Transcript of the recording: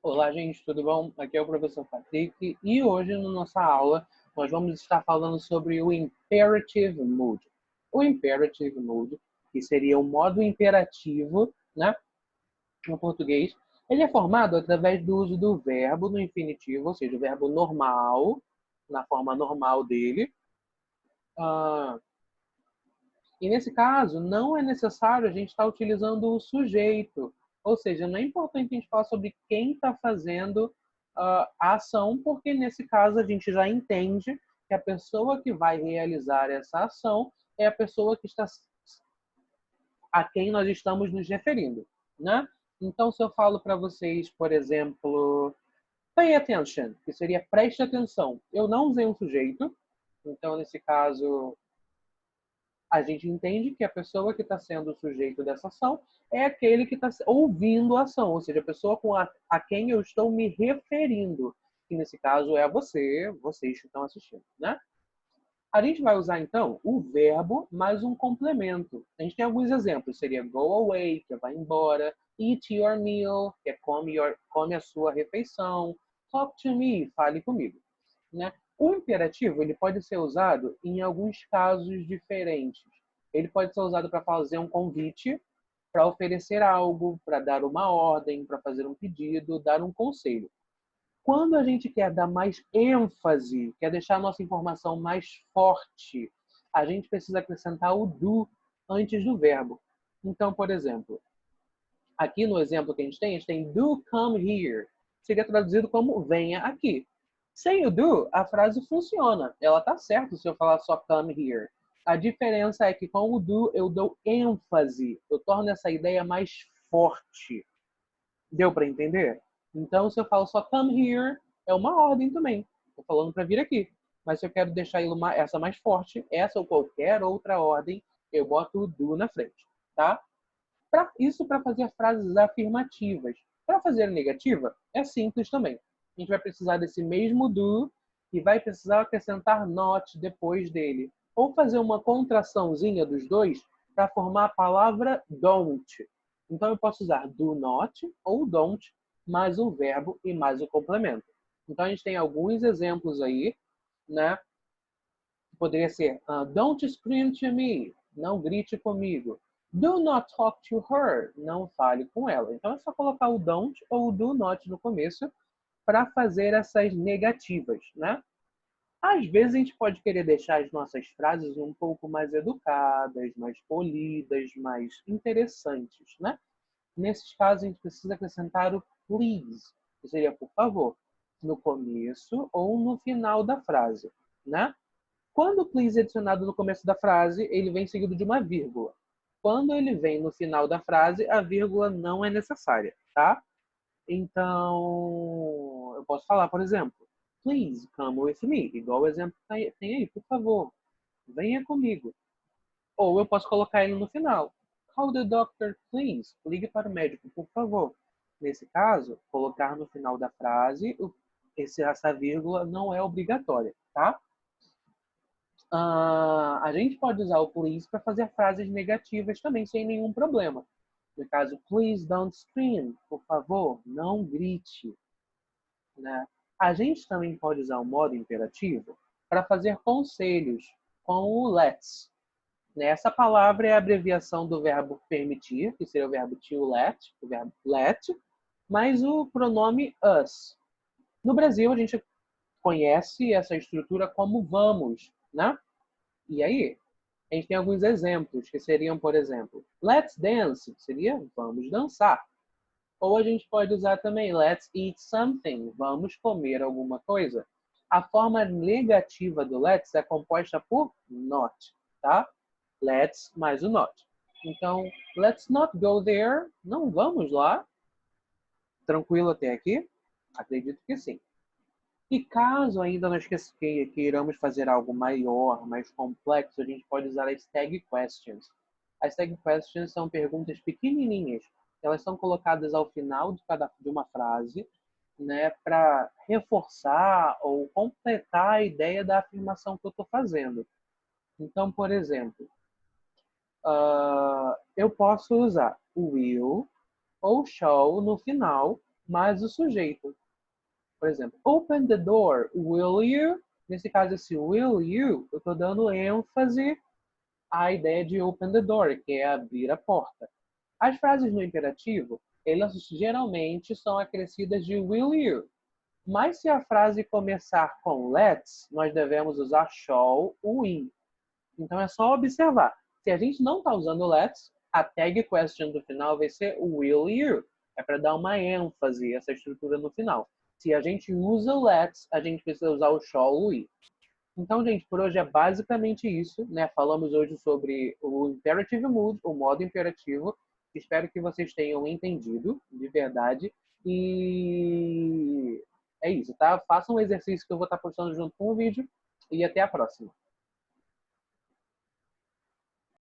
Olá, gente, tudo bom? Aqui é o professor Patrick e hoje, na nossa aula, nós vamos estar falando sobre o Imperative Mood. O Imperative Mood, que seria o modo imperativo, né, no português, ele é formado através do uso do verbo no infinitivo, ou seja, o verbo normal, na forma normal dele. E nesse caso, não é necessário a gente estar utilizando o sujeito. Ou seja, não é importante a gente falar sobre quem está fazendo a ação, porque nesse caso a gente já entende que a pessoa que vai realizar essa ação é a pessoa que está a quem nós estamos nos referindo, né? Então, se eu falo para vocês, por exemplo, pay attention, que seria preste atenção, eu não usei um sujeito, então nesse caso a gente entende que a pessoa que está sendo o sujeito dessa ação é aquele que está ouvindo a ação, ou seja, a pessoa a quem eu estou me referindo, que nesse caso é vocês que estão assistindo, né? A gente vai usar, então, o verbo mais um complemento. A gente tem alguns exemplos, seria go away, que é vai embora, eat your meal, que é come a sua refeição, talk to me, fale comigo, né? O imperativo ele pode ser usado em alguns casos diferentes. Ele pode ser usado para fazer um convite, para oferecer algo, para dar uma ordem, para fazer um pedido, dar um conselho. Quando a gente quer dar mais ênfase, quer deixar a nossa informação mais forte, a gente precisa acrescentar o do antes do verbo. Então, por exemplo, aqui no exemplo que a gente tem do come here. Seria traduzido como venha aqui. Sem o do, a frase funciona. Ela tá certa se eu falar só come here. A diferença é que com o do eu dou ênfase. Eu torno essa ideia mais forte. Deu para entender? Então, se eu falo só come here, é uma ordem também. Estou falando para vir aqui. Mas se eu quero deixar essa mais forte, essa ou qualquer outra ordem, eu boto o do na frente, tá? Isso para fazer frases afirmativas. Para fazer negativa, é simples também. A gente vai precisar desse mesmo do e vai precisar acrescentar not depois dele. Ou fazer uma contraçãozinha dos dois para formar a palavra don't. Então eu posso usar do not ou don't, mais o verbo e mais o complemento. Então a gente tem alguns exemplos aí, né? Poderia ser don't scream to me, não grite comigo. Do not talk to her, não fale com ela. Então é só colocar o don't ou o do not no começo para fazer essas negativas, né? Às vezes a gente pode querer deixar as nossas frases um pouco mais educadas, mais polidas, mais interessantes, né? Nesses casos a gente precisa acrescentar o please, que seria por favor, no começo ou no final da frase, né? Quando o please é adicionado no começo da frase, ele vem seguido de uma vírgula. Quando ele vem no final da frase, a vírgula não é necessária, tá? Então, eu posso falar, por exemplo, please come with me, igual o exemplo que tem aí, por favor, venha comigo. Ou eu posso colocar ele no final. Call the doctor, please. Ligue para o médico, por favor. Nesse caso, colocar no final da frase, essa vírgula não é obrigatória, tá? A gente pode usar o please para fazer frases negativas também, sem nenhum problema. No caso, please don't scream. Por favor, não grite. Né? A gente também pode usar o modo imperativo para fazer conselhos com o let's. Essa palavra é a abreviação do verbo permitir, que seria o verbo to let, o verbo let, mais o pronome us. No Brasil, a gente conhece essa estrutura como vamos, né? E aí, a gente tem alguns exemplos, que seriam, por exemplo, let's dance, que seria vamos dançar. Ou a gente pode usar também let's eat something, vamos comer alguma coisa. A forma negativa do let's é composta por not, tá? Let's mais o not. Então, let's not go there, não vamos lá. Tranquilo até aqui? Acredito que sim. E caso ainda nós queiramos fazer algo maior, mais complexo, a gente pode usar as tag questions. As tag questions são perguntas pequenininhas. Elas são colocadas ao final de uma frase, né, para reforçar ou completar a ideia da afirmação que eu estou fazendo. Então, por exemplo, eu posso usar o will ou shall no final mais o sujeito. Por exemplo, open the door, will you? Nesse caso, esse will you, eu estou dando ênfase à ideia de open the door, que é abrir a porta. As frases no imperativo, elas geralmente são acrescidas de will you. Mas se a frase começar com let's, nós devemos usar shall ou will. Então é só observar. Se a gente não está usando let's, a tag question do final vai ser will you. É para dar uma ênfase essa estrutura no final. Se a gente usa o let's, a gente precisa usar o shall ou will. Então, gente, por hoje é basicamente isso, né? Falamos hoje sobre o Imperative Mood, o modo imperativo. Espero que vocês tenham entendido, de verdade. E é isso, tá? Façam um exercício que eu vou estar postando junto com o vídeo. E até a próxima.